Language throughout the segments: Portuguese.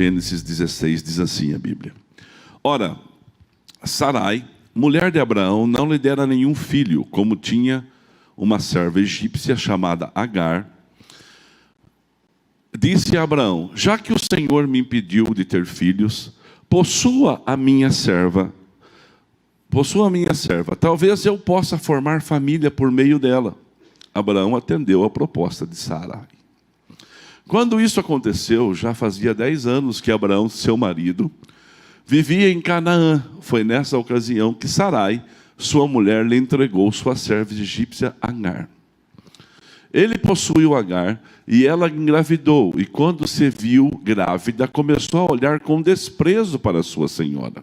Gênesis 16 diz assim a Bíblia: Ora, Sarai, mulher de Abraão, não lhe dera nenhum filho, como tinha uma serva egípcia chamada Agar. Disse a Abraão: já que o Senhor me impediu de ter filhos, possua a minha serva, talvez eu possa formar família por meio dela. Abraão atendeu a proposta de Sarai. Quando isso aconteceu, já fazia 10 anos que Abraão, seu marido, vivia em Canaã. Foi nessa ocasião que Sarai, sua mulher, lhe entregou sua serva egípcia Agar. Ele possuiu Agar e ela engravidou. E quando se viu grávida, começou a olhar com desprezo para sua senhora.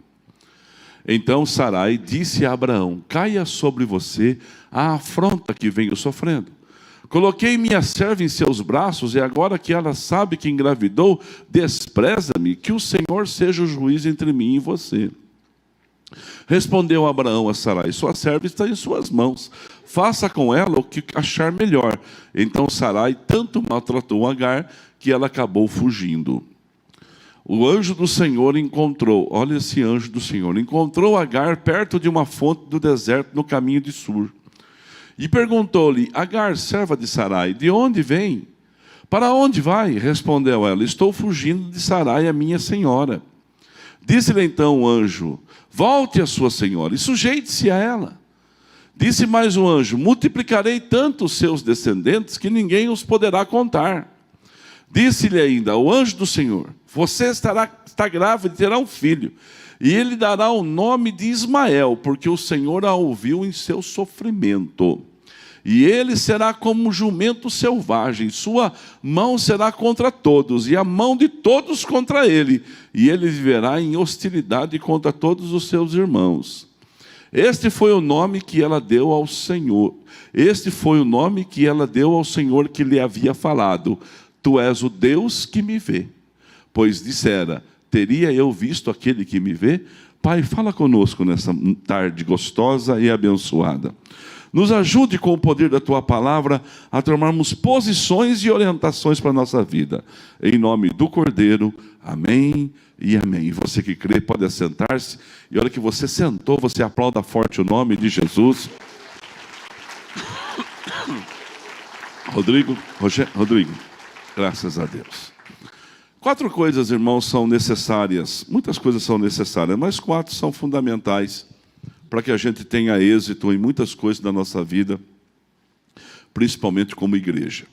Então Sarai disse a Abraão: caia sobre você a afronta que venho sofrendo. Coloquei minha serva em seus braços, e agora que ela sabe que engravidou, despreza-me. Que o Senhor seja o juiz entre mim e você. Respondeu Abraão a Sarai: sua serva está em suas mãos, faça com ela o que achar melhor. Então Sarai tanto maltratou Agar, que ela acabou fugindo. O anjo do Senhor encontrou, olha esse anjo do Senhor, encontrou Agar perto de uma fonte do deserto no caminho de Sur. E perguntou-lhe: Agar, serva de Sarai, de onde vem? Para onde vai? Respondeu ela: estou fugindo de Sarai, a minha senhora. Disse-lhe então o anjo: volte a sua senhora e sujeite-se a ela. Disse mais o anjo: multiplicarei tanto os seus descendentes que ninguém os poderá contar. Disse-lhe ainda o anjo do Senhor: você está grávida e terá um filho, e ele dará o nome de Ismael, porque o Senhor a ouviu em seu sofrimento. E ele será como um jumento selvagem, sua mão será contra todos, e a mão de todos contra ele, e ele viverá em hostilidade contra todos os seus irmãos. Este foi o nome que ela deu ao Senhor. Este foi o nome que ela deu ao Senhor que lhe havia falado: tu és o Deus que me vê. Pois dissera: teria eu visto aquele que me vê? Pai, fala conosco nessa tarde gostosa e abençoada. Nos ajude com o poder da Tua palavra a tomarmos posições e orientações para a nossa vida. Em nome do Cordeiro, amém e amém. E você que crê pode assentar-se. E olha que você sentou, você aplauda forte o nome de Jesus. Rodrigo, graças a Deus. 4 coisas, irmãos, são necessárias. Muitas coisas são necessárias, mas 4 são fundamentais para que a gente tenha êxito em muitas coisas da nossa vida, principalmente como igreja.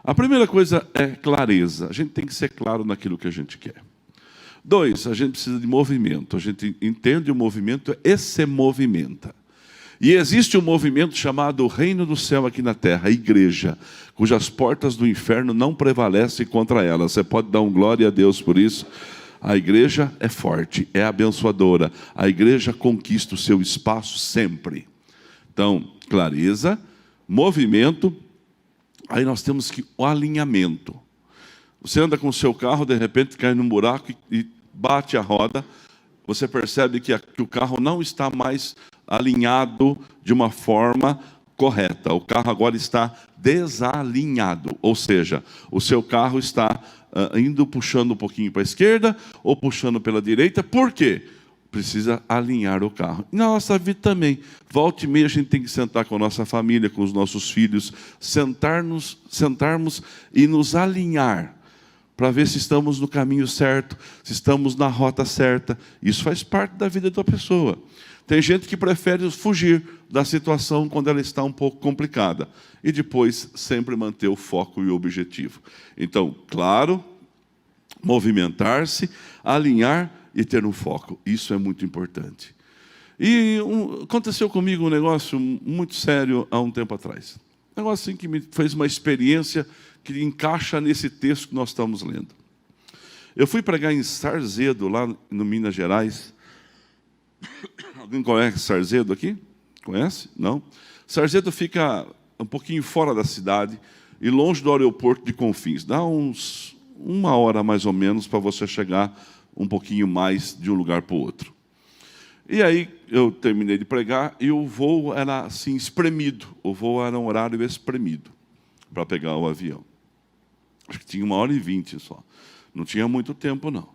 A primeira coisa é clareza. A gente tem que ser claro naquilo que a gente quer. 2, a gente precisa de movimento. A gente entende o movimento e se movimenta. E existe um movimento chamado o Reino do Céu aqui na terra, a igreja, cujas portas do inferno não prevalecem contra ela. Você pode dar um glória a Deus por isso? A igreja é forte, é abençoadora. A igreja conquista o seu espaço sempre. Então, clareza, movimento. Aí nós temos que o alinhamento. Você anda com o seu carro, de repente cai num buraco e bate a roda. Você percebe que o carro não está mais alinhado de uma forma correta. O carro agora está desalinhado. Ou seja, o seu carro está indo puxando um pouquinho para a esquerda ou puxando pela direita. Por quê? Precisa alinhar o carro. Na nossa vida também. Volta e meia a gente tem que sentar com a nossa família, com os nossos filhos, sentarmos e nos alinhar para ver se estamos no caminho certo, se estamos na rota certa. Isso faz parte da vida da pessoa. Tem gente que prefere fugir da situação quando ela está um pouco complicada. E depois sempre manter o foco e o objetivo. Então, claro, movimentar-se, alinhar e ter um foco. Isso é muito importante. E aconteceu comigo um negócio muito sério há um tempo atrás. Um negócio assim que me fez uma experiência que encaixa nesse texto que nós estamos lendo. Eu fui pregar em Sarzedo, lá no Minas Gerais. Alguém conhece Sarzedo aqui? Conhece? Não? Sarzedo fica um pouquinho fora da cidade e longe do aeroporto de Confins. Dá uns 1 hora mais ou menos para você chegar um pouquinho mais de um lugar para o outro. E aí eu terminei de pregar e o voo era assim espremido. O voo era um horário espremido para pegar o avião. Acho que tinha 1h20 só. Não tinha muito tempo, não.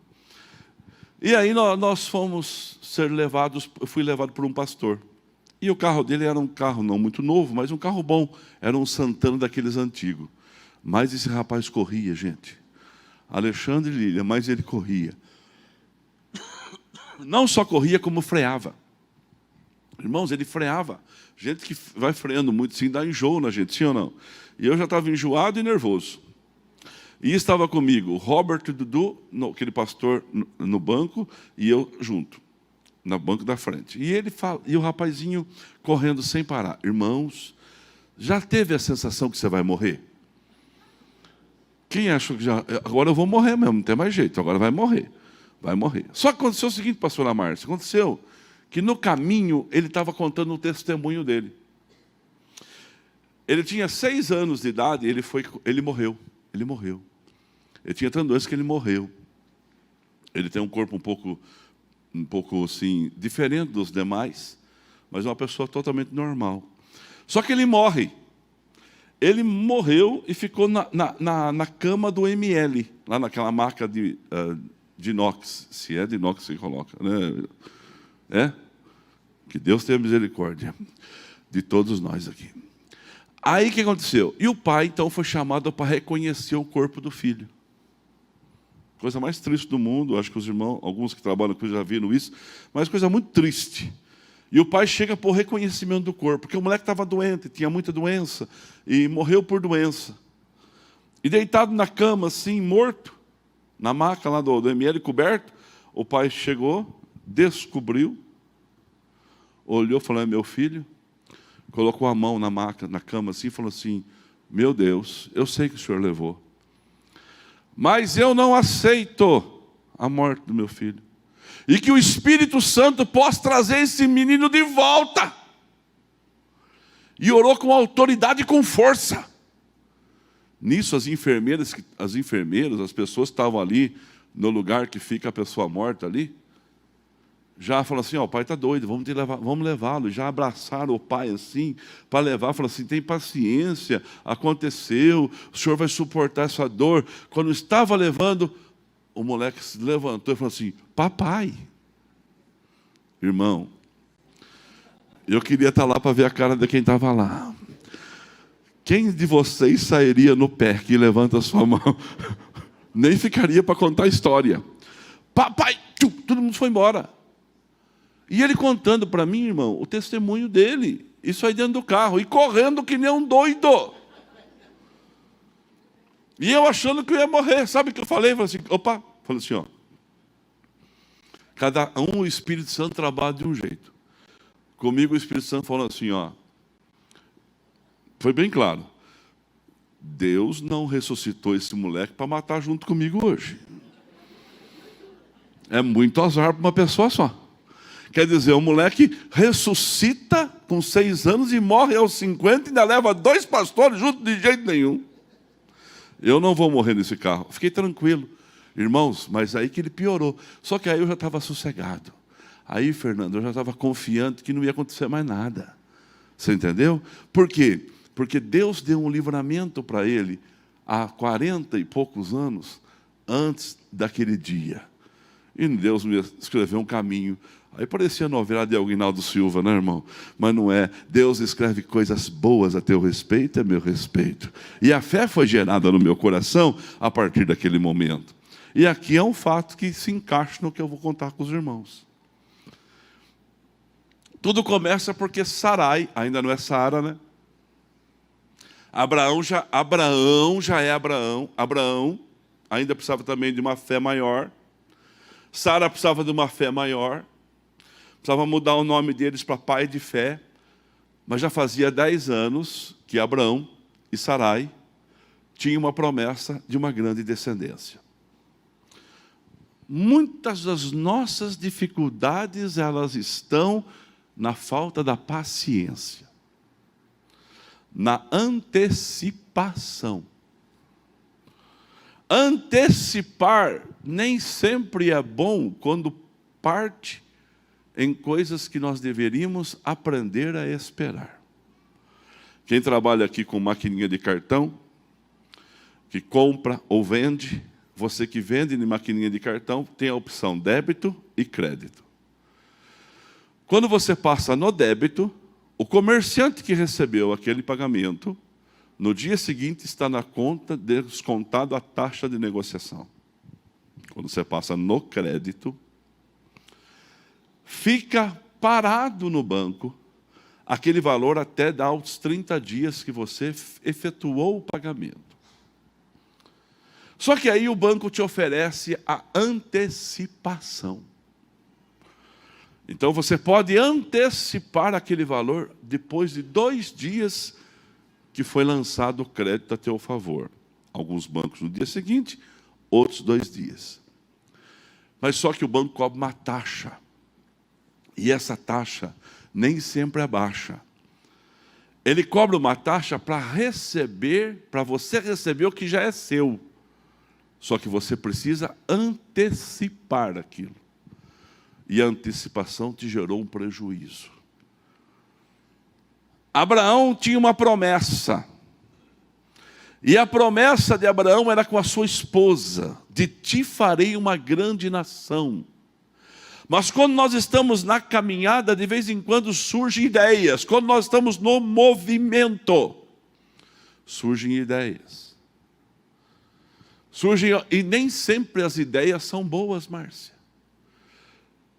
E aí nós fomos ser levados, eu fui levado por um pastor. E o carro dele era um carro não muito novo, mas um carro bom. Era um Santana daqueles antigos. Mas esse rapaz corria, gente. Alexandre Lília, mas ele corria. Não só corria, como freava. Irmãos, ele freava. Gente que vai freando muito, sim, dá enjoo na gente, sim ou não? E eu já estava enjoado e nervoso. E estava comigo o Robert Dudu, aquele pastor no banco, e eu junto, no banco da frente. E ele fala, e o rapazinho correndo sem parar. Irmãos, já teve a sensação que você vai morrer? Quem achou que já... Agora eu vou morrer mesmo, não tem mais jeito, agora vai morrer. Vai morrer. Só que aconteceu o seguinte, pastora Márcia, aconteceu que no caminho ele estava contando o testemunho dele. Ele tinha 6 anos de idade e ele morreu. Ele morreu. Ele tinha tanta doença que ele morreu. Ele tem um corpo um pouco assim, diferente dos demais, mas é uma pessoa totalmente normal. Só que ele morre. Ele morreu e ficou na cama do ML, lá naquela marca de inox. Se é de inox, você coloca, né? É? Que Deus tenha misericórdia de todos nós aqui. Aí o que aconteceu? E o pai, então, foi chamado para reconhecer o corpo do filho. Coisa mais triste do mundo, acho que os irmãos, alguns que trabalham com isso já viram isso, mas coisa muito triste. E o pai chega por reconhecimento do corpo, porque o moleque estava doente, tinha muita doença, e morreu por doença. E deitado na cama, assim, morto, na maca lá do ML coberto, o pai chegou, descobriu, olhou, falou, é meu filho, colocou a mão na maca, na cama assim, e falou assim, meu Deus, eu sei que o senhor levou, mas eu não aceito a morte do meu filho. E que o Espírito Santo possa trazer esse menino de volta. E orou com autoridade e com força. Nisso as enfermeiras, as pessoas que estavam ali, no lugar que fica a pessoa morta ali, já falaram assim, ó, o pai está doido, vamos levá-lo. Já abraçaram o pai assim, para levar, falaram assim, tem paciência, aconteceu, o senhor vai suportar essa dor. Quando estava levando, o moleque se levantou e falou assim, papai. Irmão, eu queria estar lá para ver a cara de quem estava lá. Quem de vocês sairia no pé que levanta a sua mão? Nem ficaria para contar a história. Papai, todo mundo foi embora. E ele contando para mim, irmão, o testemunho dele. Isso aí dentro do carro. E correndo que nem um doido. E eu achando que eu ia morrer. Sabe o que eu falei? Falei assim, opa. Falei assim, ó. Cada um, o Espírito Santo trabalha de um jeito. Comigo o Espírito Santo falou assim, ó. Foi bem claro. Deus não ressuscitou esse moleque para matar junto comigo hoje. É muito azar para uma pessoa só. Quer dizer, o moleque ressuscita com 6 anos e morre aos 50 e ainda leva 2 pastores junto de jeito nenhum. Eu não vou morrer nesse carro. Fiquei tranquilo. Irmãos, mas aí que ele piorou. Só que aí eu já estava sossegado. Aí, Fernando, eu já estava confiante que não ia acontecer mais nada. Você entendeu? Por quê? Porque Deus deu um livramento para ele há 40 e poucos anos antes daquele dia. E Deus me escreveu um caminho. Aí parecia a novela de Aguinaldo Silva, né, irmão? Mas não é. Deus escreve coisas boas a teu respeito, a meu respeito. E a fé foi gerada no meu coração a partir daquele momento. E aqui é um fato que se encaixa no que eu vou contar com os irmãos. Tudo começa porque Sarai, ainda não é Sara, né? Abraão já é Abraão. Abraão ainda precisava também de uma fé maior. Sara precisava de uma fé maior. Precisava mudar o nome deles para pai de fé. Mas já fazia 10 anos que Abraão e Sarai tinham uma promessa de uma grande descendência. Muitas das nossas dificuldades, elas estão na falta da paciência, na antecipação. Antecipar nem sempre é bom quando parte em coisas que nós deveríamos aprender a esperar. Quem trabalha aqui com maquininha de cartão, que compra ou vende, você que vende em maquininha de cartão, tem a opção débito e crédito. Quando você passa no débito, o comerciante que recebeu aquele pagamento, no dia seguinte está na conta descontado a taxa de negociação. Quando você passa no crédito, fica parado no banco aquele valor até dar os 30 dias que você efetuou o pagamento. Só que aí o banco te oferece a antecipação. Então você pode antecipar aquele valor depois de 2 dias que foi lançado o crédito a teu favor. Alguns bancos no dia seguinte, outros 2 dias. Mas só que o banco cobra uma taxa. E essa taxa nem sempre é baixa. Ele cobra uma taxa para você receber o que já é seu. Só que você precisa antecipar aquilo. E a antecipação te gerou um prejuízo. Abraão tinha uma promessa. E a promessa de Abraão era com a sua esposa: de ti farei uma grande nação. Mas quando nós estamos na caminhada, de vez em quando surgem ideias. Quando nós estamos no movimento, surgem ideias. E nem sempre as ideias são boas, Márcia.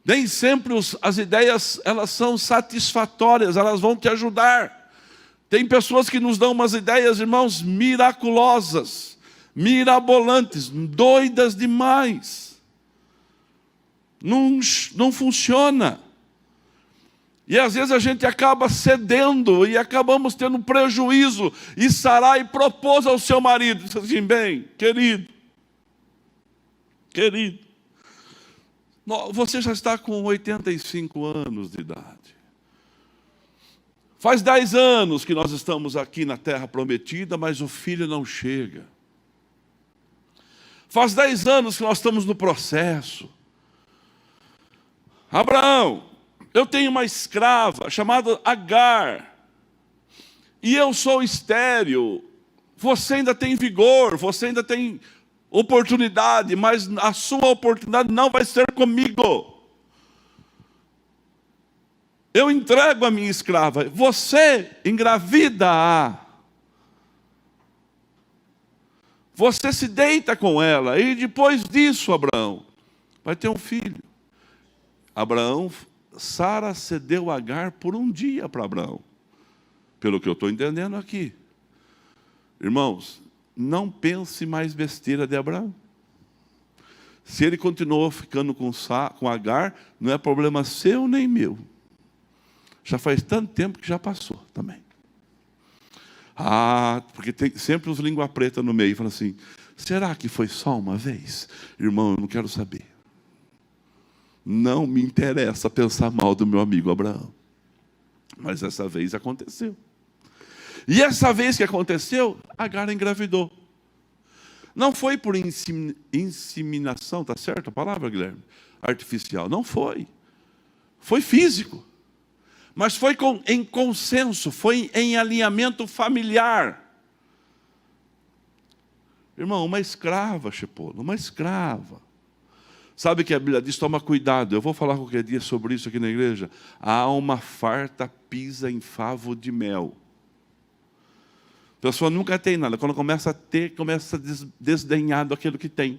Nem sempre as ideias elas são satisfatórias, elas vão te ajudar. Tem pessoas que nos dão umas ideias, irmãos, miraculosas, mirabolantes, doidas demais. Não funciona. E às vezes a gente acaba cedendo e acabamos tendo prejuízo. E Sarai propôs ao seu marido, disse assim: bem, querido, você já está com 85 anos de idade. Faz 10 anos que nós estamos aqui na terra prometida, mas o filho não chega. Faz 10 anos que nós estamos no processo. Abraão, eu tenho uma escrava chamada Agar, e eu sou estéril. Você ainda tem vigor, você ainda tem oportunidade, mas a sua oportunidade não vai ser comigo. Eu entrego a minha escrava, você engravida-a. Você se deita com ela, e depois disso, Abraão, vai ter um filho. Sara cedeu Agar por um dia para Abraão. Pelo que eu estou entendendo aqui. Irmãos, não pense mais besteira de Abraão. Se ele continuou ficando com Agar, não é problema seu nem meu. Já faz tanto tempo que já passou também. Porque tem sempre os língua preta no meio. Fala assim: será que foi só uma vez? Irmão, eu não quero saber. Não me interessa pensar mal do meu amigo Abraão. Mas essa vez aconteceu. E essa vez que aconteceu, Agar engravidou. Não foi por inseminação, está certo a palavra, Guilherme? Artificial. Não foi. Foi físico. Mas foi em consenso, foi em alinhamento familiar. Irmão, uma escrava, Chepolo, uma escrava. Sabe que a Bíblia diz: toma cuidado. Eu vou falar qualquer dia sobre isso aqui na igreja. A alma farta pisa em favo de mel. A pessoa nunca tem nada. Quando começa a ter, começa a desdenhar daquilo que tem.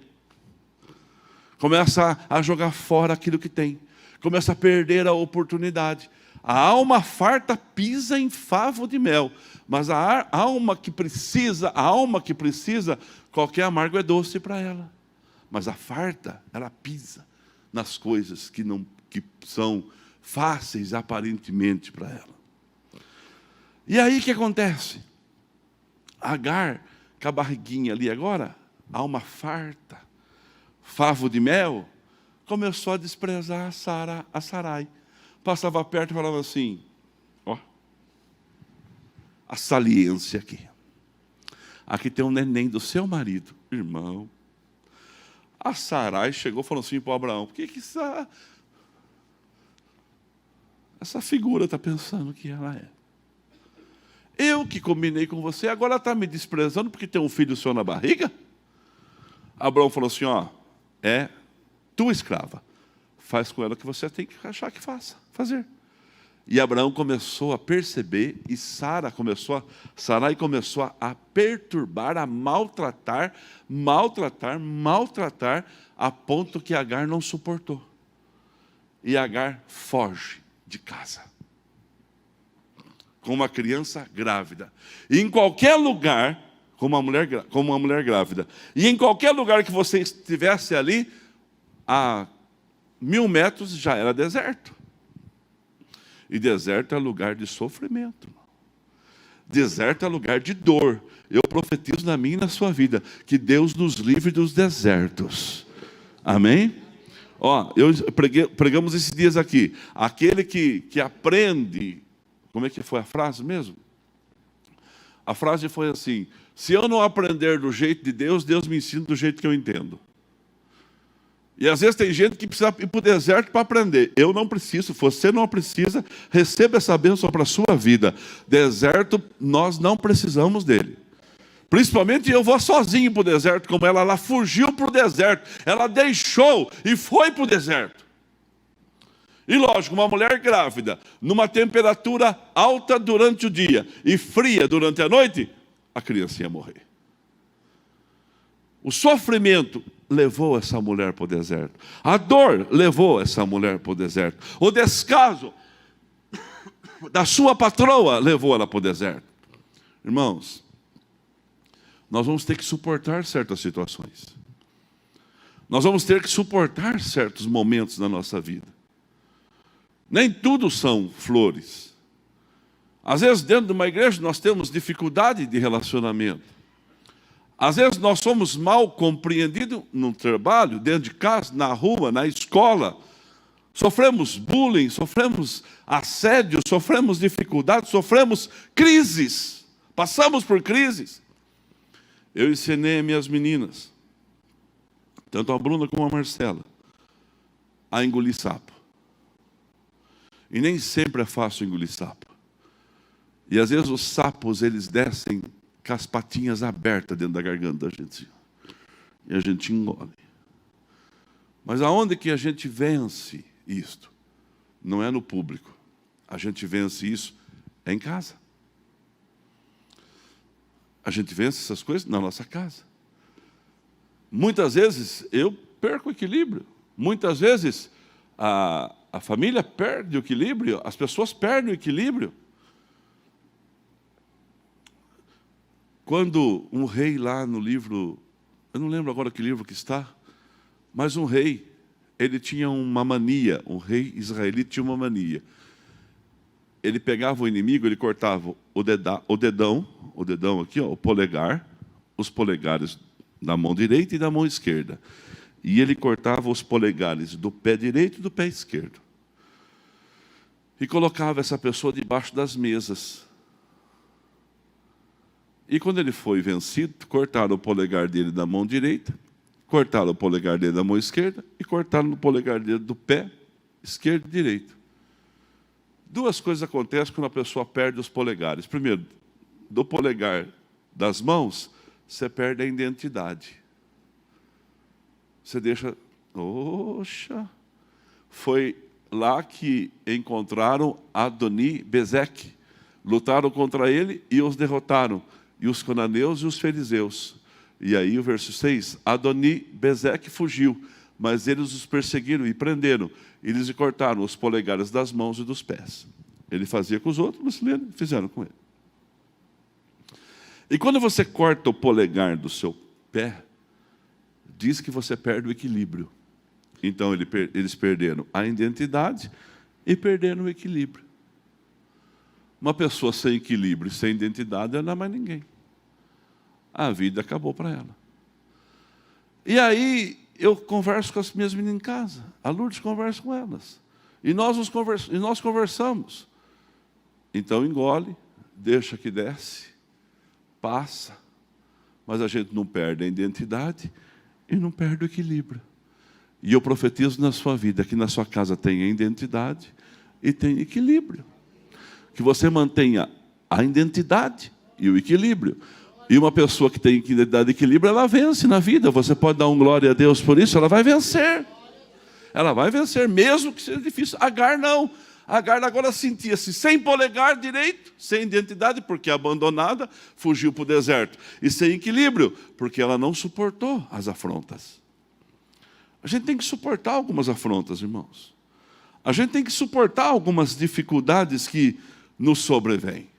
Começa a jogar fora aquilo que tem. Começa a perder a oportunidade. A alma farta pisa em favo de mel. Mas a alma que precisa, qualquer amargo é doce para ela. Mas a farta, ela pisa nas coisas que são fáceis aparentemente para ela. E aí o que acontece? Agar, com a barriguinha ali agora, alma farta, favo de mel, começou a desprezar a Sarai. Passava perto e falava assim: ó, a saliência aqui. Aqui tem um neném do seu marido, irmão. A Sarai chegou e falou assim para o Abraão: por que essa figura está pensando que ela é? Eu que combinei com você, agora está me desprezando porque tem um filho seu na barriga? Abraão falou assim, ó, é tua escrava. Faz com ela o que você tem que achar que fazer. E Abraão começou a perceber, e Sarai começou a perturbar, a maltratar, a ponto que Agar não suportou. E Agar foge de casa, com uma criança grávida. E em qualquer lugar, como uma mulher grávida, e em qualquer lugar que você estivesse ali, a 1000 metros já era deserto. E deserto é lugar de sofrimento. Deserto é lugar de dor. Eu profetizo na minha e na sua vida que Deus nos livre dos desertos. Amém? Ó, pregamos esses dias aqui. Aquele que aprende. Como é que foi a frase mesmo? A frase foi assim: se eu não aprender do jeito de Deus, Deus me ensina do jeito que eu entendo. E às vezes tem gente que precisa ir para o deserto para aprender. Eu não preciso, você não precisa. Receba essa bênção para a sua vida. Deserto, nós não precisamos dele. Principalmente eu vou sozinho para o deserto, como ela fugiu para o deserto. Ela deixou e foi para o deserto. E lógico, uma mulher grávida, numa temperatura alta durante o dia e fria durante a noite, a criança ia morrer. O sofrimento levou essa mulher para o deserto. A dor levou essa mulher para o deserto. O descaso da sua patroa levou ela para o deserto. Irmãos, nós vamos ter que suportar certas situações. Nós vamos ter que suportar certos momentos na nossa vida. Nem tudo são flores. Às vezes dentro de uma igreja nós temos dificuldade de relacionamento. Às vezes nós somos mal compreendidos no trabalho, dentro de casa, na rua, na escola. Sofremos bullying, sofremos assédio, sofremos dificuldades, sofremos crises. Passamos por crises. Eu ensinei as minhas meninas, tanto a Bruna como a Marcela, a engolir sapo. E nem sempre é fácil engolir sapo. E às vezes os sapos, eles descem com as patinhas abertas dentro da garganta da gente. E a gente engole. Mas aonde que a gente vence isto? Não é no público. A gente vence isso em casa. A gente vence essas coisas na nossa casa. Muitas vezes eu perco o equilíbrio. Muitas vezes a família perde o equilíbrio. As pessoas perdem o equilíbrio. Quando um rei lá no livro, eu não lembro agora que livro que está, mas um rei, ele tinha uma mania, um rei israelita tinha uma mania. Ele pegava o inimigo, ele cortava o dedão aqui, ó, o polegar, os polegares da mão direita e da mão esquerda. E ele cortava os polegares do pé direito e do pé esquerdo. E colocava essa pessoa debaixo das mesas. E quando ele foi vencido, cortaram o polegar dele da mão direita, cortaram o polegar dele da mão esquerda e cortaram o polegar dele do pé esquerdo e direito. Duas coisas acontecem quando a pessoa perde os polegares. Primeiro, do polegar das mãos, você perde a identidade. Você deixa... Oxa! Foi lá que encontraram Adoni Bezeque. Lutaram contra ele e os derrotaram. E os cananeus e os fariseus. E aí o verso 6, Adoni Bezeque fugiu, mas eles os perseguiram e prenderam. E eles lhe cortaram os polegares das mãos e dos pés. Ele fazia com os outros, mas fizeram com ele. E quando você corta o polegar do seu pé, diz que você perde o equilíbrio. Então eles perderam a identidade e perderam o equilíbrio. Uma pessoa sem equilíbrio e sem identidade, ela não é mais ninguém. A vida acabou para ela. E aí, eu converso com as minhas meninas em casa. A Lourdes conversa com elas. E nós conversamos. Então, engole, deixa que desce, passa. Mas a gente não perde a identidade e não perde o equilíbrio. E eu profetizo na sua vida que na sua casa tenha identidade e tenha equilíbrio. Que você mantenha a identidade e o equilíbrio. E uma pessoa que tem identidade de equilíbrio, ela vence na vida. Você pode dar um glória a Deus por isso, ela vai vencer. Ela vai vencer, mesmo que seja difícil. Agar não. Agar agora sentia-se sem polegar direito, sem identidade, porque abandonada, fugiu para o deserto. E sem equilíbrio, porque ela não suportou as afrontas. A gente tem que suportar algumas afrontas, irmãos. A gente tem que suportar algumas dificuldades que nos sobrevêm.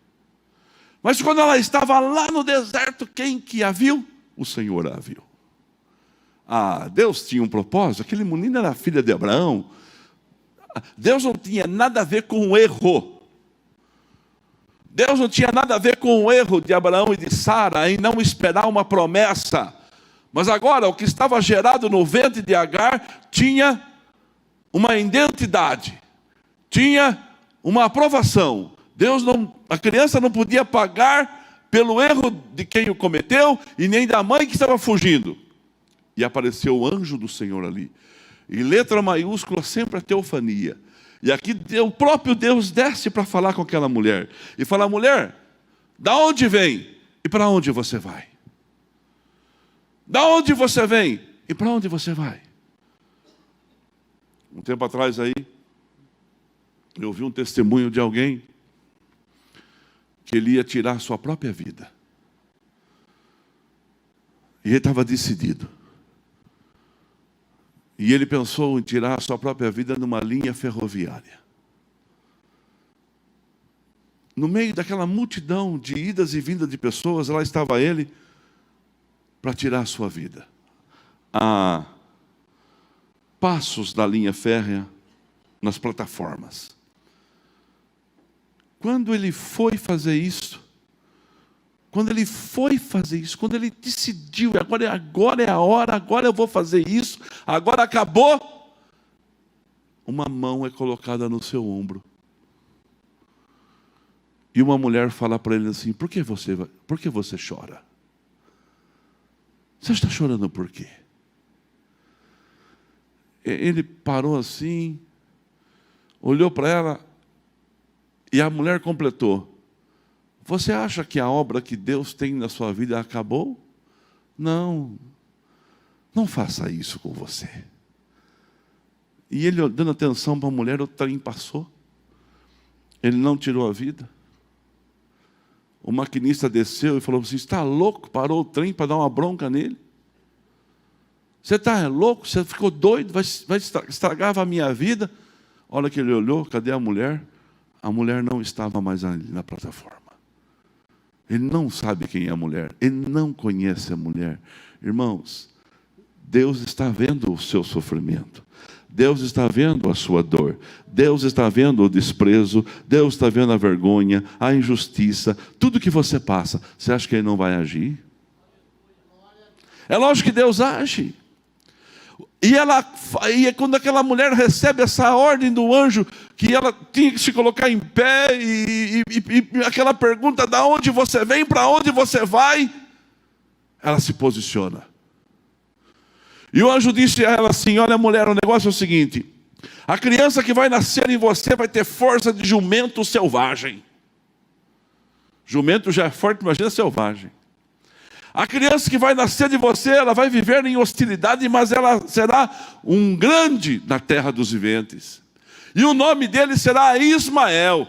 Mas quando ela estava lá no deserto, quem que a viu? O Senhor a viu. Deus tinha um propósito. Aquele menino era filho de Abraão. Deus não tinha nada a ver com o erro. Deus não tinha nada a ver com o erro de Abraão e de Sara em não esperar uma promessa. Mas agora, o que estava gerado no ventre de Agar tinha uma identidade, tinha uma aprovação. A criança não podia pagar pelo erro de quem o cometeu e nem da mãe que estava fugindo. E apareceu o anjo do Senhor ali. Em letra maiúscula, sempre a teofania. E aqui o próprio Deus desce para falar com aquela mulher. E fala: mulher, da onde vem e para onde você vai? Da onde você vem e para onde você vai? Um tempo atrás aí, eu ouvi um testemunho de alguém que ele ia tirar a sua própria vida. E ele estava decidido. E ele pensou em tirar a sua própria vida numa linha ferroviária. No meio daquela multidão de idas e vindas de pessoas, lá estava ele para tirar a sua vida. A passos da linha férrea nas plataformas. Quando ele foi fazer isso, quando ele decidiu, agora é a hora, agora eu vou fazer isso, agora acabou, uma mão é colocada no seu ombro. E uma mulher fala para ele assim: por que você chora? Você está chorando por quê? Ele parou assim, olhou para ela, e a mulher completou: você acha que a obra que Deus tem na sua vida acabou? Não, não faça isso com você. E ele, dando atenção para a mulher, o trem passou. Ele não tirou a vida. O maquinista desceu e falou assim: está louco? Parou o trem para dar uma bronca nele? Você está louco? Você ficou doido? Vai estragar a minha vida? Olha que ele olhou, cadê a mulher? A mulher não estava mais ali na plataforma. Ele não sabe quem é a mulher. Ele não conhece a mulher. Irmãos, Deus está vendo o seu sofrimento. Deus está vendo a sua dor. Deus está vendo o desprezo. Deus está vendo a vergonha, a injustiça. Tudo que você passa. Você acha que Ele não vai agir? É lógico que Deus age. E quando aquela mulher recebe essa ordem do anjo, que ela tinha que se colocar em pé, e aquela pergunta: de onde você vem, para onde você vai? Ela se posiciona. E o anjo disse a ela assim: olha, mulher, o negócio é o seguinte: a criança que vai nascer em você vai ter força de jumento selvagem. Jumento já é forte, imagina selvagem. A criança que vai nascer de você, ela vai viver em hostilidade, mas ela será um grande na terra dos viventes. E o nome dele será Ismael.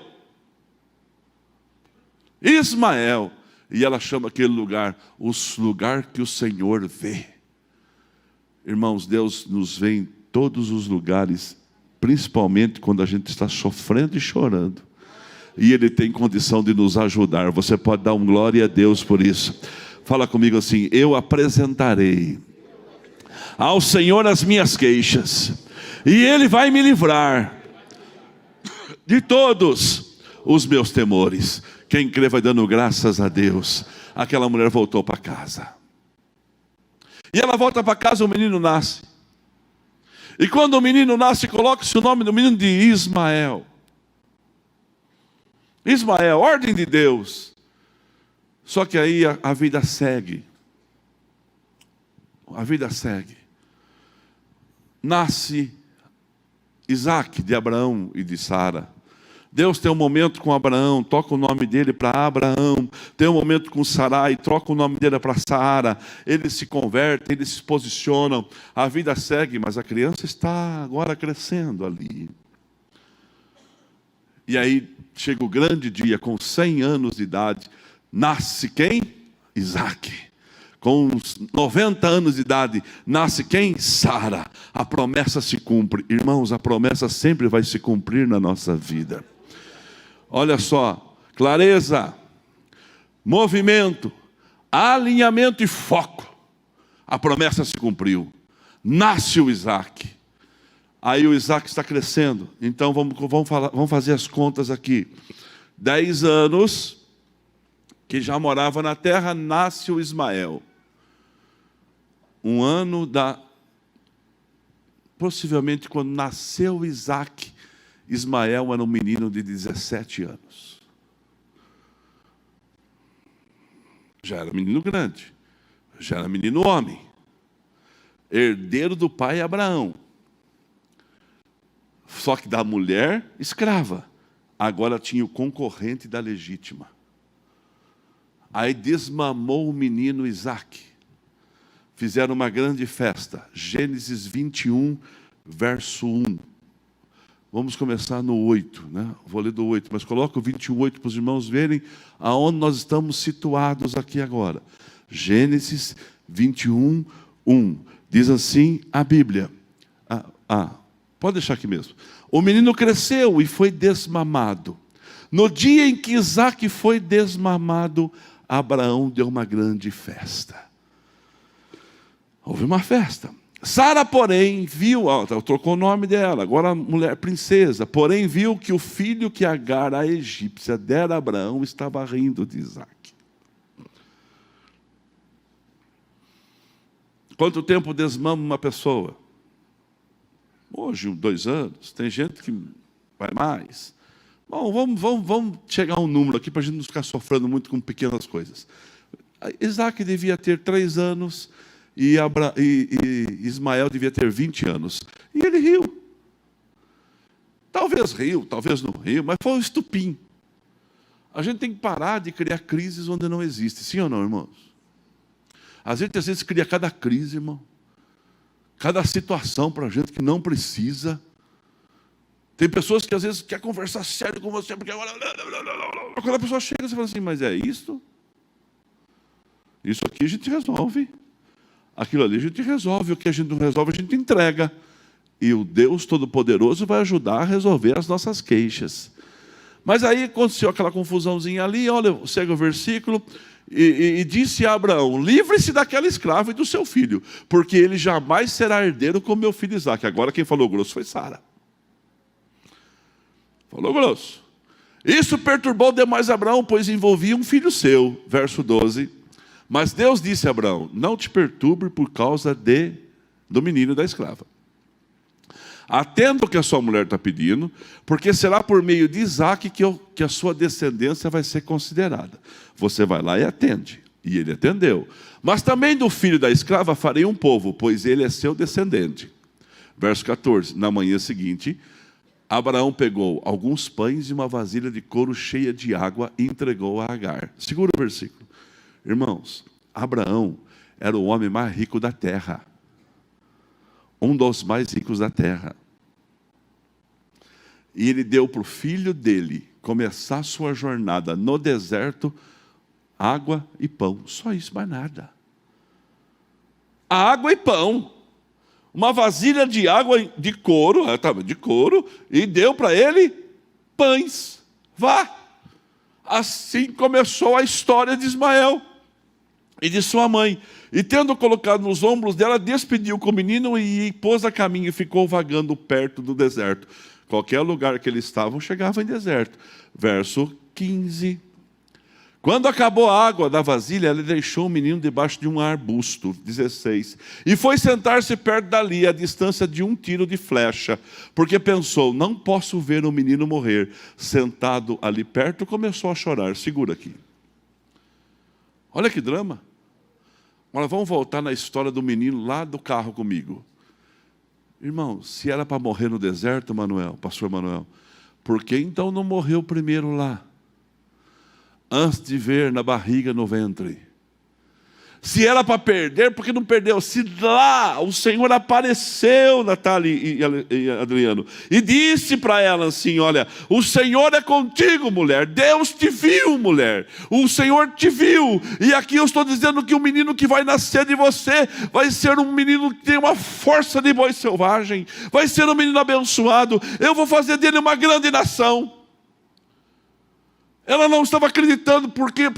Ismael. E ela chama aquele lugar, o lugar que o Senhor vê. Irmãos, Deus nos vê em todos os lugares, principalmente quando a gente está sofrendo e chorando. E Ele tem condição de nos ajudar. Você pode dar um glória a Deus por isso. Fala comigo assim: eu apresentarei ao Senhor as minhas queixas, e Ele vai me livrar de todos os meus temores. Quem crê vai dando graças a Deus. Aquela mulher voltou para casa. E ela volta para casa, o menino nasce. E quando o menino nasce, coloca-se o nome do menino de Ismael. Ismael, ordem de Deus. Só que aí a vida segue. A vida segue. Nasce Isaac, de Abraão e de Sara. Deus tem um momento com Abraão, toca o nome dele para Abraão. Tem um momento com Sarai, troca o nome dele para Sara. Eles se convertem, eles se posicionam. A vida segue, mas a criança está agora crescendo ali. E aí chega o grande dia, com 100 anos de idade, nasce quem? Isaac. Com uns 90 anos de idade, nasce quem? Sara. A promessa se cumpre. Irmãos, a promessa sempre vai se cumprir na nossa vida. Olha só, clareza, movimento, alinhamento e foco. A promessa se cumpriu. Nasce o Isaac. Aí o Isaac está crescendo. Então vamos fazer as contas aqui. 10 anos que já morava na terra, nasce o Ismael. Um ano possivelmente quando nasceu Isaac, Ismael era um menino de 17 anos. Já era menino grande, já era menino homem, herdeiro do pai Abraão. Só que da mulher escrava, agora tinha o concorrente da legítima. Aí desmamou o menino Isaac. Fizeram uma grande festa. Gênesis 21, verso 1. Vamos começar no 8, né? Vou ler do 8, mas coloca o 28 para os irmãos verem aonde nós estamos situados aqui agora. Gênesis 21, 1. Diz assim a Bíblia. Pode deixar aqui mesmo. O menino cresceu e foi desmamado. No dia em que Isaac foi desmamado, Abraão deu uma grande festa. Houve uma festa. Sara, porém, viu, trocou o nome dela, agora mulher princesa, porém viu que o filho que Agar, a egípcia, dera a Abraão, estava rindo de Isaac. Quanto tempo desmama uma pessoa? Hoje, 2 anos. Tem gente que vai mais. Bom, vamos chegar a um número aqui para a gente não ficar sofrendo muito com pequenas coisas. Isaac devia ter 3 anos e Ismael devia ter 20 anos. E ele riu. Talvez riu, talvez não riu, mas foi um estupim. A gente tem que parar de criar crises onde não existe. Sim ou não, irmãos? A gente às vezes cria cada crise, irmão. Cada situação para a gente que não precisa. Tem pessoas que às vezes querem conversar sério com você, porque agora... Quando a pessoa chega, você fala assim, mas é isto? Isso aqui a gente resolve. Aquilo ali a gente resolve. O que a gente não resolve, a gente entrega. E o Deus Todo-Poderoso vai ajudar a resolver as nossas queixas. Mas aí aconteceu aquela confusãozinha ali, olha, segue o versículo... E disse a Abraão, livre-se daquela escrava e do seu filho, porque ele jamais será herdeiro como meu filho Isaque. Agora quem falou grosso foi Sara. Falou grosso. Isso perturbou demais Abraão, pois envolvia um filho seu. Verso 12. Mas Deus disse a Abraão, não te perturbe por causa do menino da escrava. Atenda o que a sua mulher está pedindo, porque será por meio de Isaque que a sua descendência vai ser considerada. Você vai lá e atende. E ele atendeu. Mas também do filho da escrava farei um povo, pois ele é seu descendente. Verso 14. Na manhã seguinte, Abraão pegou alguns pães e uma vasilha de couro cheia de água e entregou a Agar. Segura o versículo. Irmãos, Abraão era o homem mais rico da terra. Um dos mais ricos da terra. E ele deu para o filho dele começar a sua jornada no deserto, água e pão. Só isso, mais nada. Água e pão. Uma vasilha de água de couro, e deu para ele pães. Vá. Assim começou a história de Ismael e de sua mãe. E tendo colocado nos ombros dela, despediu com o menino e pôs a caminho e ficou vagando perto do deserto. Qualquer lugar que eles estavam, chegava em deserto. Verso 15. Quando acabou a água da vasilha, ela deixou o menino debaixo de um arbusto. 16. E foi sentar-se perto dali, a distância de 1 tiro de flecha, porque pensou, não posso ver o menino morrer. Sentado ali perto, começou a chorar. Segura aqui. Olha que drama. Agora vamos voltar na história do menino lá do carro comigo. Irmão, se era para morrer no deserto, pastor Manuel, Por que então não morreu primeiro lá? Antes de ver na barriga, no ventre. Se era para perder, por que não perdeu? Se lá o Senhor apareceu, Natália e Adriano, e disse para ela assim: olha, o Senhor é contigo, mulher. Deus te viu, mulher. O Senhor te viu. E aqui eu estou dizendo que o menino que vai nascer de você vai ser um menino que tem uma força de boi selvagem. Vai ser um menino abençoado. Eu vou fazer dele uma grande nação. Ela não estava acreditando, porque,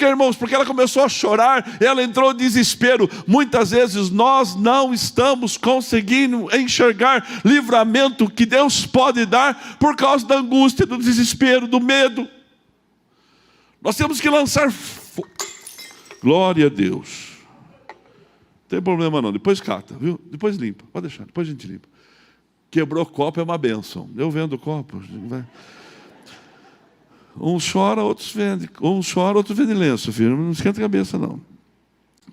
irmãos, porque ela começou a chorar, ela entrou em desespero. Muitas vezes nós não estamos conseguindo enxergar livramento que Deus pode dar por causa da angústia, do desespero, do medo. Nós temos que lançar glória a Deus. Não tem problema não, depois cata, viu? Depois limpa, pode deixar, depois a gente limpa. Quebrou copo é uma bênção. Eu vendo copo, vai. Um chora, outros vendem. Um chora, outro vende lenço, filho. Não esquenta a cabeça, não.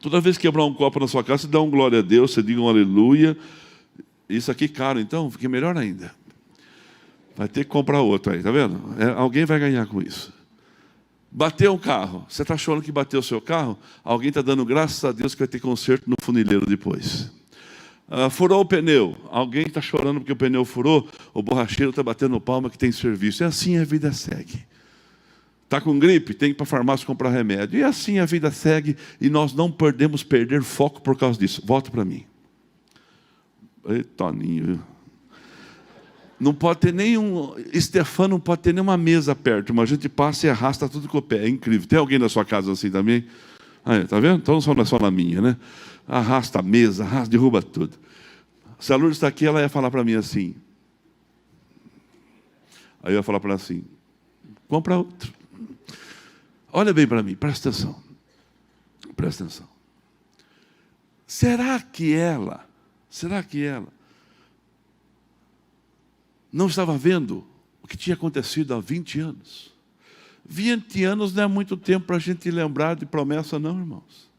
Toda vez que quebrar um copo na sua casa, você dá um glória a Deus, você diga um aleluia. Isso aqui caro, então, fica melhor ainda. Vai ter que comprar outro aí, tá vendo? Alguém vai ganhar com isso. Bateu um carro. Você está chorando que bateu o seu carro? Alguém está dando graças a Deus que vai ter conserto no funileiro depois. Furou o pneu. Alguém está chorando porque o pneu furou. O borracheiro está batendo palma que tem serviço. E assim a vida segue. Está com gripe, tem que ir para a farmácia comprar remédio. E assim a vida segue e nós não podemos perder foco por causa disso. Volta para mim. Ei, Toninho, viu? Não pode ter nenhum... Stefano não pode ter nenhuma mesa perto. Mas a gente passa e arrasta tudo com o pé. É incrível. Tem alguém na sua casa assim também? Está vendo? Então não é só na minha, né? Arrasta a mesa, derruba tudo. Se a Lourdes está aqui, ela ia falar para mim assim. Aí eu ia falar para ela assim: compra outro. Olha bem para mim, presta atenção. Presta atenção. Será que ela não estava vendo o que tinha acontecido há 20 anos? 20 anos não é muito tempo para a gente lembrar de promessa, não, irmãos.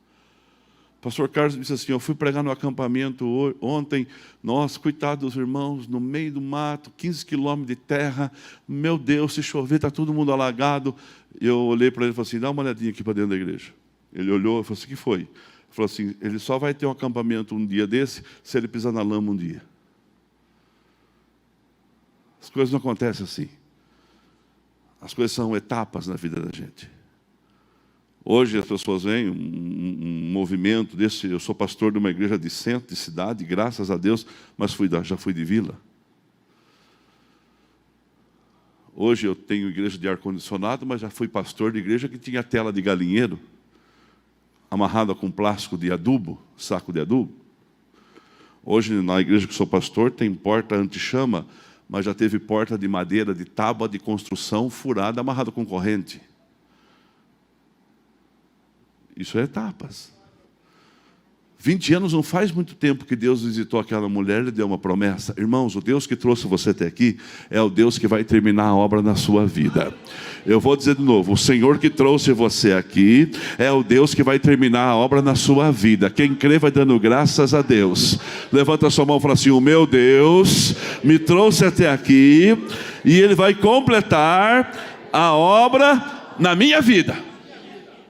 O pastor Carlos disse assim: eu fui pregar no acampamento ontem. Nossa, coitado dos irmãos, no meio do mato, 15 quilômetros de terra. Meu Deus, se chover, está todo mundo alagado. Eu olhei para ele e falei assim: dá uma olhadinha aqui para dentro da igreja. Ele olhou e falou assim: o que foi? Ele falou assim: ele só vai ter um acampamento um dia desse se ele pisar na lama um dia. As coisas não acontecem assim. As coisas são etapas na vida da gente. Hoje as pessoas veem um movimento desse. Eu sou pastor de uma igreja de centro, de cidade, graças a Deus, mas já fui de vila. Hoje eu tenho igreja de ar-condicionado, mas já fui pastor de igreja que tinha tela de galinheiro, amarrada com plástico de adubo, saco de adubo. Hoje na igreja que sou pastor tem porta anti-chama, mas já teve porta de madeira, de tábua de construção furada, amarrada com corrente. Isso é etapas. 20 anos não faz muito tempo que Deus visitou aquela mulher e lhe deu uma promessa. Irmãos, o Deus que trouxe você até aqui é o Deus que vai terminar a obra na sua vida. Eu vou dizer de novo: o Senhor que trouxe você aqui é o Deus que vai terminar a obra na sua vida. Quem crê vai dando graças a Deus. Levanta a sua mão e fala assim: o meu Deus me trouxe até aqui e Ele vai completar a obra na minha vida.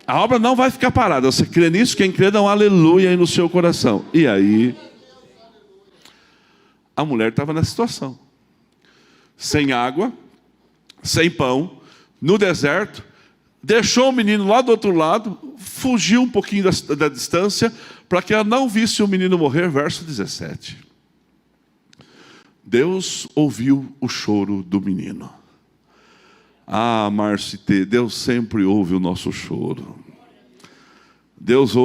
A obra não vai ficar parada. Você crê nisso? Quem crê dá um aleluia aí no seu coração. E aí, a mulher estava nessa situação. Sem água, sem pão, no deserto. Deixou o menino lá do outro lado, fugiu um pouquinho da distância, para que ela não visse o menino morrer. Verso 17. Deus ouviu o choro do menino. Ah, Marcite, Deus sempre ouve o nosso choro. Deus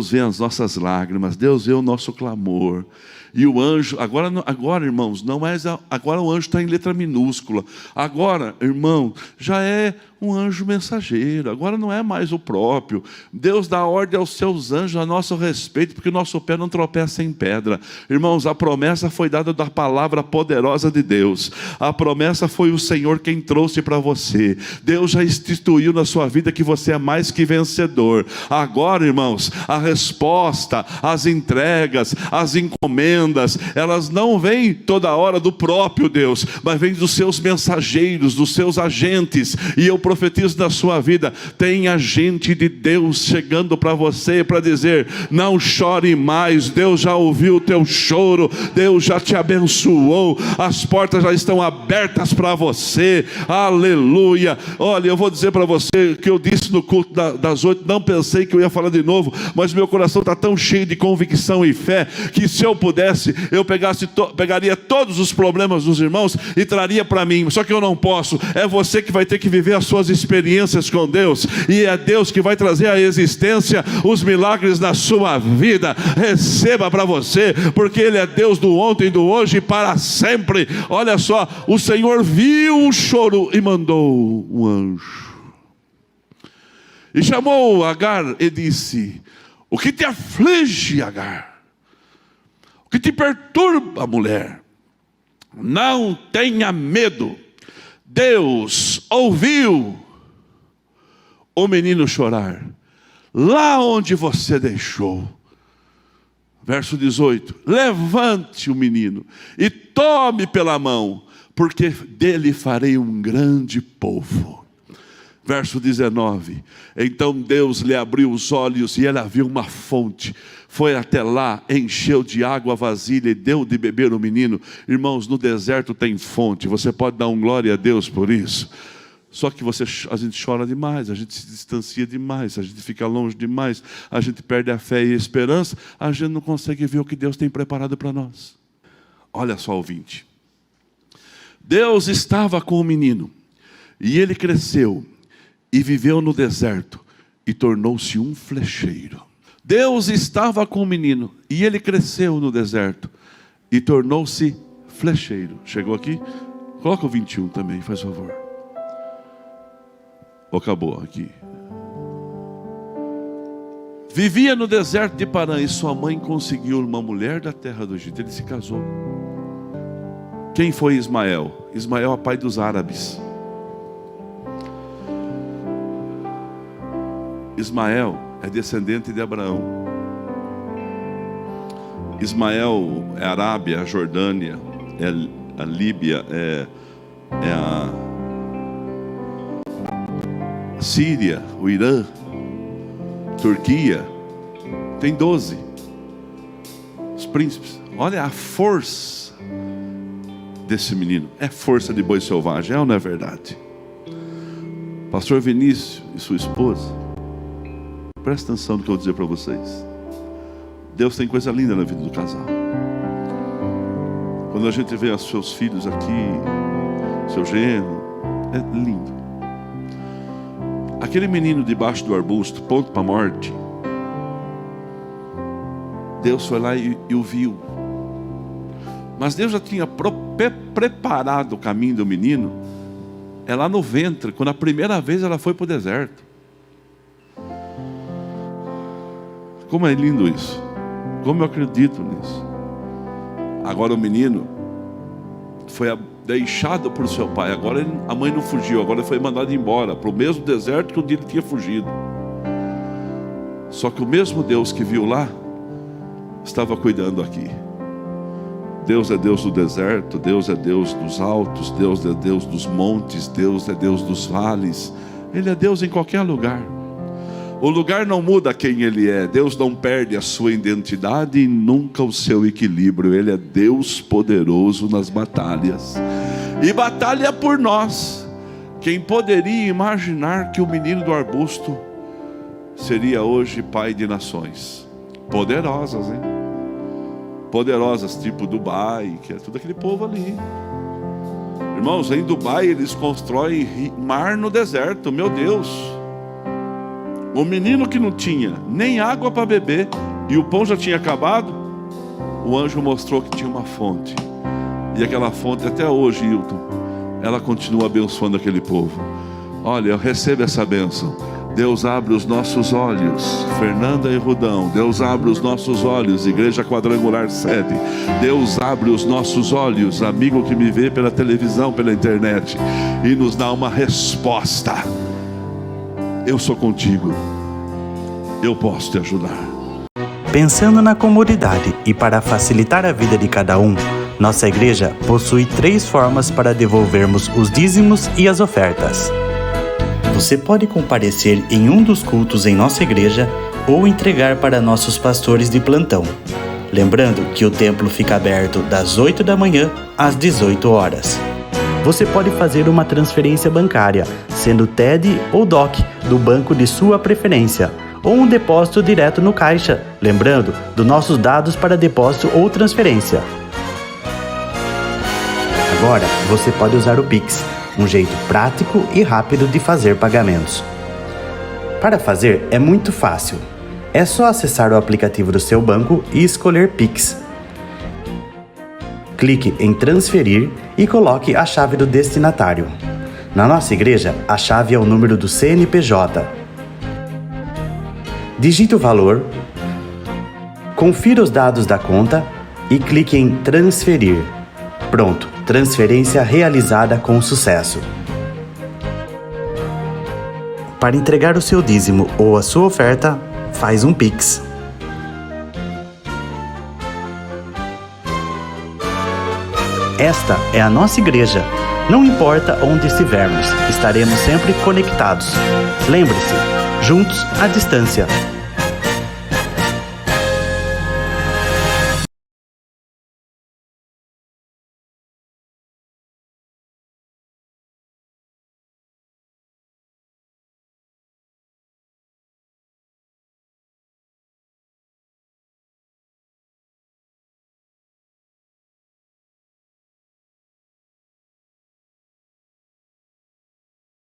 vê as nossas lágrimas, Deus vê o nosso clamor. E o anjo, agora irmãos, não é, agora o anjo está em letra minúscula. Agora, irmão, já é um anjo mensageiro, agora não é mais o próprio. Deus dá ordem aos seus anjos a nosso respeito, porque o nosso pé não tropeça em pedra. Irmãos, a promessa foi dada da palavra poderosa de Deus. A promessa foi o Senhor quem trouxe para você. Deus já instituiu na sua vida que você é mais que vencedor. Agora, irmãos, a resposta, as entregas, as encomendas, elas não vêm toda hora do próprio Deus, mas vêm dos seus mensageiros, dos seus agentes. E eu profetizo na sua vida, tem agente de Deus chegando para você para dizer: não chore mais, Deus já ouviu o teu choro, Deus já te abençoou, as portas já estão abertas para você, aleluia. Olha, eu vou dizer para você que eu disse no culto das 8, não pensei que eu ia falar de novo, mas meu coração está tão cheio de convicção e fé, que se eu pudesse, eu pegaria todos os problemas dos irmãos e traria para mim, só que eu não posso. É você que vai ter que viver as suas experiências com Deus, e é Deus que vai trazer à existência os milagres na sua vida. Receba para você, porque Ele é Deus do ontem, do hoje e para sempre. Olha só, o Senhor viu o choro e mandou um anjo, e chamou Agar e disse: o que te aflige, Agar? O que te perturba, mulher? Não tenha medo, Deus ouviu o menino chorar lá onde você deixou. Verso 18: levante o menino e tome pela mão, porque dele farei um grande povo. Verso 19: então Deus lhe abriu os olhos e ela viu uma fonte. Foi até lá, encheu de água a vasilha e deu de beber o menino. Irmãos, no deserto tem fonte. Você pode dar um glória a Deus por isso. Só que a gente chora demais, a gente se distancia demais, a gente fica longe demais, a gente perde a fé e a esperança, a gente não consegue ver o que Deus tem preparado para nós. Olha só, ouvinte. Deus estava com o menino, e ele cresceu e viveu no deserto e tornou-se um flecheiro. Deus estava com o menino e ele cresceu no deserto e tornou-se flecheiro. Chegou aqui? Coloca o 21 também, faz favor. Acabou aqui. Vivia no deserto de Parã e sua mãe conseguiu uma mulher da terra do Egito. Ele se casou. Quem foi Ismael? Ismael é pai dos árabes. Ismael é descendente de Abraão. Ismael é a Arábia, a Jordânia, é a Líbia, é a Síria, o Irã, Turquia. Tem 12 os príncipes. Olha a força desse menino. É força de boi selvagem, é ou não é verdade? Pastor Vinícius e sua esposa, presta atenção no que eu vou dizer para vocês. Deus tem coisa linda na vida do casal. Quando a gente vê os seus filhos aqui, seu genro, é lindo. Aquele menino debaixo do arbusto, ponto para a morte, Deus foi lá e o viu. Mas Deus já tinha preparado o caminho do menino. É lá no ventre, quando a primeira vez ela foi para o deserto. Como é lindo isso. Como eu acredito nisso. Agora o menino foi deixado por seu pai. Agora a mãe não fugiu. Agora ele foi mandado embora para o mesmo deserto que um dia ele tinha fugido. Só que o mesmo Deus que viu lá estava cuidando aqui. Deus é Deus do deserto, Deus é Deus dos altos, Deus é Deus dos montes, Deus é Deus dos vales. Ele é Deus em qualquer lugar. O lugar não muda quem Ele é. Deus não perde a sua identidade e nunca o seu equilíbrio. Ele é Deus poderoso nas batalhas. E batalha por nós. Quem poderia imaginar que o menino do arbusto seria hoje pai de nações? Poderosas, hein? Poderosas, tipo Dubai, que é tudo aquele povo ali. Irmãos, em Dubai eles constroem mar no deserto, meu Deus. O menino que não tinha nem água para beber e o pão já tinha acabado, o anjo mostrou que tinha uma fonte. E aquela fonte até hoje, Hilton, ela continua abençoando aquele povo. Olha, receba essa bênção. Deus abre os nossos olhos, Fernanda e Rudão. Deus abre os nossos olhos, Igreja Quadrangular Sede. Deus abre os nossos olhos, amigo que me vê pela televisão, pela internet, e nos dá uma resposta. Eu sou contigo, eu posso te ajudar. Pensando na comunidade e para facilitar a vida de cada um, nossa igreja possui 3 formas para devolvermos os dízimos e as ofertas. Você pode comparecer em um dos cultos em nossa igreja ou entregar para nossos pastores de plantão. Lembrando que o templo fica aberto das 8 da manhã às 18 horas. Você pode fazer uma transferência bancária, sendo TED ou DOC, do banco de sua preferência, ou um depósito direto no caixa, lembrando dos nossos dados para depósito ou transferência. Agora, você pode usar o Pix, um jeito prático e rápido de fazer pagamentos. Para fazer é muito fácil. É só acessar o aplicativo do seu banco e escolher Pix. Clique em transferir e coloque a chave do destinatário. Na nossa igreja, a chave é o número do CNPJ. Digite o valor, confira os dados da conta e clique em transferir. Pronto, transferência realizada com sucesso. Para entregar o seu dízimo ou a sua oferta, faz um Pix. Esta é a nossa igreja. Não importa onde estivermos, estaremos sempre conectados. Lembre-se, juntos à distância.